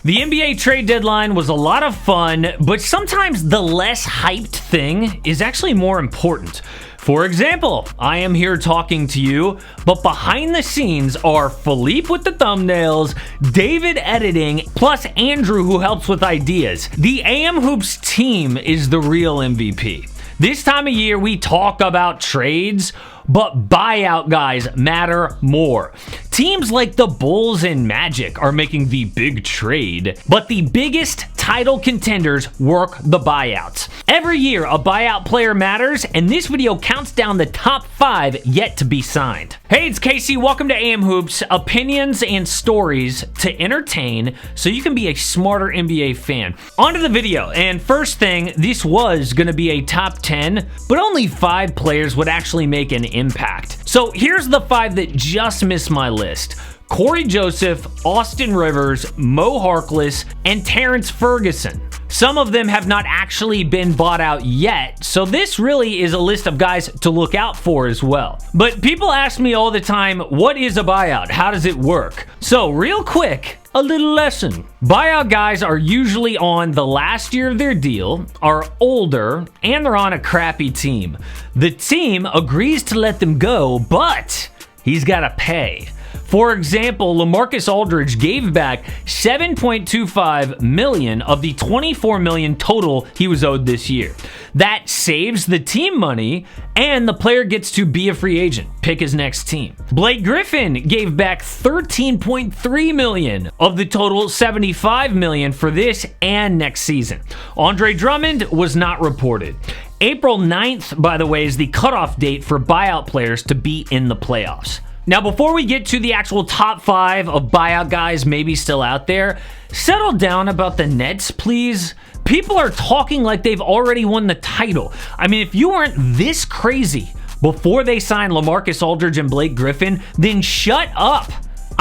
The NBA trade deadline was a lot of fun, but sometimes the less hyped thing is actually more important. For example, I am here talking to you, but behind the scenes are Philippe with the thumbnails, David editing, plus Andrew who helps with ideas. The AM Hoops team is the real MVP. This time of year, we talk about trades, but buyout guys matter more. Teams like the Bulls and Magic are making the big trade, but the biggest title contenders work the buyouts. Every year, a buyout player matters, and this video counts down the top 5 yet to be signed. Hey, it's Casey. Welcome to AM Hoops, opinions and stories to entertain so you can be a smarter NBA fan. On to the video, and first thing, this was going to be a top 10, but only 5 players would actually make an impact. So here's the 5 that just missed my list. Corey Joseph, Austin Rivers, Mo Harkless, and Terrence Ferguson. Some of them have not actually been bought out yet, so this really is a list of guys to look out for as well. But people ask me all the time, what is a buyout? How does it work? So real quick, a little lesson. Buyout guys are usually on the last year of their deal, are older, and they're on a crappy team. The team agrees to let them go, but he's got to pay. For example, LaMarcus Aldridge gave back $7.25 million of the $24 million total he was owed this year. That saves the team money, and the player gets to be a free agent, pick his next team. Blake Griffin gave back $13.3 million of the total $75 million for this and next season. Andre Drummond was not reported. April 9th, by the way, is the cutoff date for buyout players to be in the playoffs. Now, before we get to the actual top 5 of buyout guys maybe still out there, settle down about the Nets, please. People are talking like they've already won the title. I mean, if you weren't this crazy before they signed LaMarcus Aldridge and Blake Griffin, then shut up.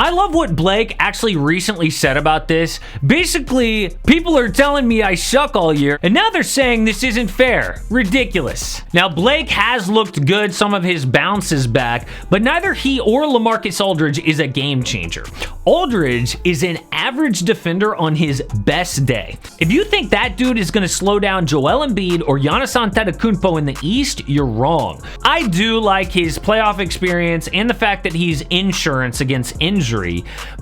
I love what Blake actually recently said about this. Basically, people are telling me I suck all year, and now they're saying this isn't fair. Ridiculous. Now, Blake has looked good, some of his bounces back, but neither he or LaMarcus Aldridge is a game changer. Aldridge is an average defender on his best day. If you think that dude is going to slow down Joel Embiid or Giannis Antetokounmpo in the East, you're wrong. I do like his playoff experience and the fact that he's insurance against injury,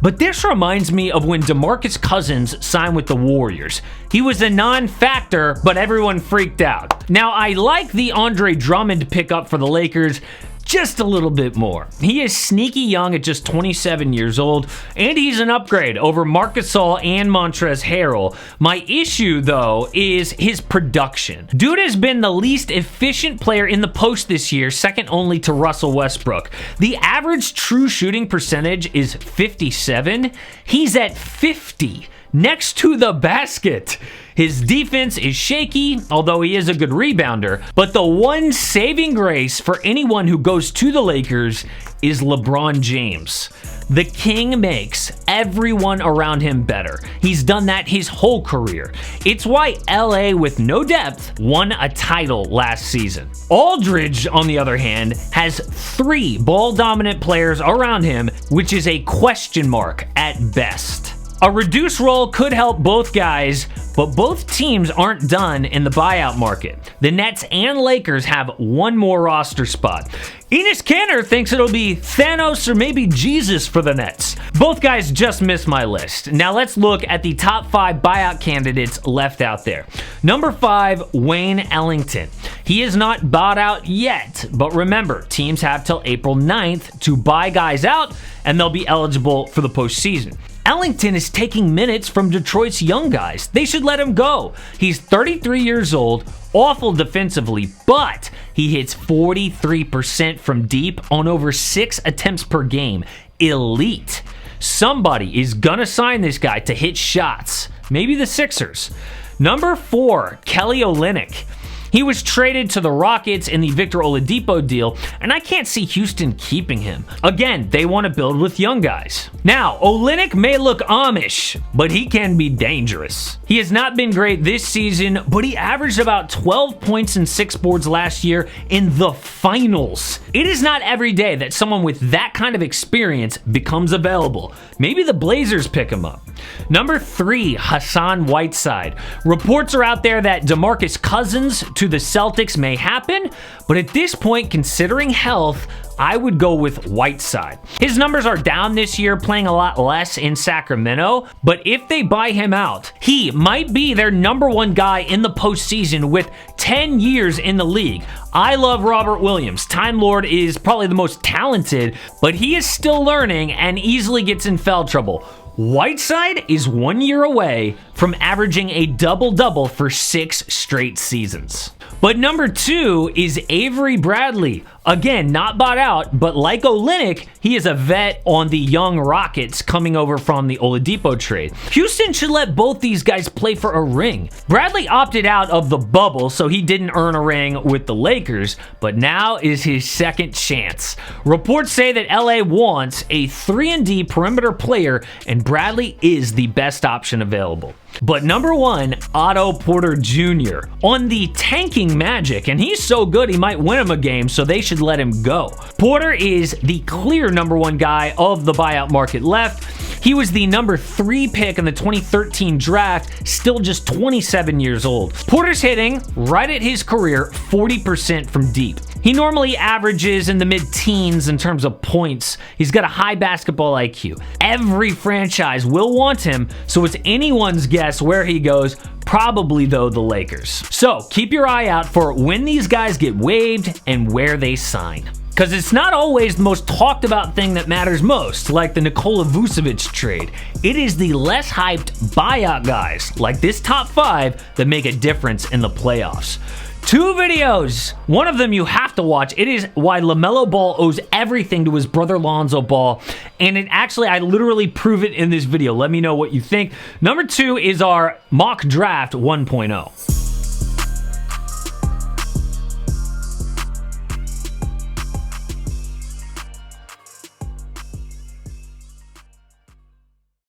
but this reminds me of when DeMarcus Cousins signed with the Warriors. He was a non-factor, but everyone freaked out. Now, I like the Andre Drummond pickup for the Lakers just a little bit more. He is sneaky young at just 27 years old, and he's an upgrade over Marc Gasol and Montrezl Harrell. My issue, though, is his production. Dude has been the least efficient player in the post this year, second only to Russell Westbrook. The average true shooting percentage is 57. He's at 50, next to the basket. His defense is shaky, although he is a good rebounder, but the one saving grace for anyone who goes to the Lakers is LeBron James. The king makes everyone around him better. He's done that his whole career. It's why LA, with no depth, won a title last season. Aldridge, on the other hand, has 3 ball-dominant players around him, which is a question mark at best. A reduced role could help both guys, but both teams aren't done in the buyout market. The Nets and Lakers have one more roster spot. Enes Kanter thinks it'll be Thanos or maybe Jesus for the Nets. Both guys just missed my list. Now let's look at the top 5 buyout candidates left out there. Number 5, Wayne Ellington. He is not bought out yet, but remember, teams have till April 9th to buy guys out, and they'll be eligible for the postseason. Ellington is taking minutes from Detroit's young guys. They should let him go. He's 33 years old, awful defensively, but he hits 43% from deep on over 6 attempts per game. Elite. Somebody is gonna sign this guy to hit shots. Maybe the Sixers. Number 4, Kelly Olynyk. He was traded to the Rockets in the Victor Oladipo deal, and I can't see Houston keeping him. Again, they want to build with young guys. Now, Olynyk may look Amish, but he can be dangerous. He has not been great this season, but he averaged about 12 points and 6 boards last year in the finals. It is not every day that someone with that kind of experience becomes available. Maybe the Blazers pick him up. Number 3, Hassan Whiteside. Reports are out there that DeMarcus Cousins to the Celtics may happen, but at this point, considering health, I would go with Whiteside. His numbers are down this year, playing a lot less in Sacramento, but if they buy him out, he might be their number 1 guy in the postseason with 10 years in the league. I love Robert Williams. Time Lord is probably the most talented, but he is still learning and easily gets in foul trouble. Whiteside is 1 year away from averaging a double-double for 6 straight seasons. But number 2 is Avery Bradley. Again, not bought out, but like Olynyk, he is a vet on the young Rockets coming over from the Oladipo trade. Houston should let both these guys play for a ring. Bradley opted out of the bubble, so he didn't earn a ring with the Lakers, but now is his second chance. Reports say that LA wants a 3-and-D perimeter player, and Bradley is the best option available. But number 1, Otto Porter Jr. on the tanking Magic, and he's so good he might win him a game, so they should let him go. Porter is the clear number 1 guy of the buyout market left. He was the number 3 pick in the 2013 draft, still just 27 years old. Porter's hitting, right at his career, 40% from deep. He normally averages in the mid-teens in terms of points. He's got a high basketball IQ. Every franchise will want him, so it's anyone's guess where he goes. Probably, though, the Lakers. So keep your eye out for when these guys get waived and where they sign. Because it's not always the most talked about thing that matters most, like the Nikola Vucevic trade. It is the less hyped buyout guys, like this top 5, that make a difference in the playoffs. 2 videos. One of them you have to watch. It is why LaMelo Ball owes everything to his brother Lonzo Ball. And I literally prove it in this video. Let me know what you think. Number 2 is our mock draft 1.0.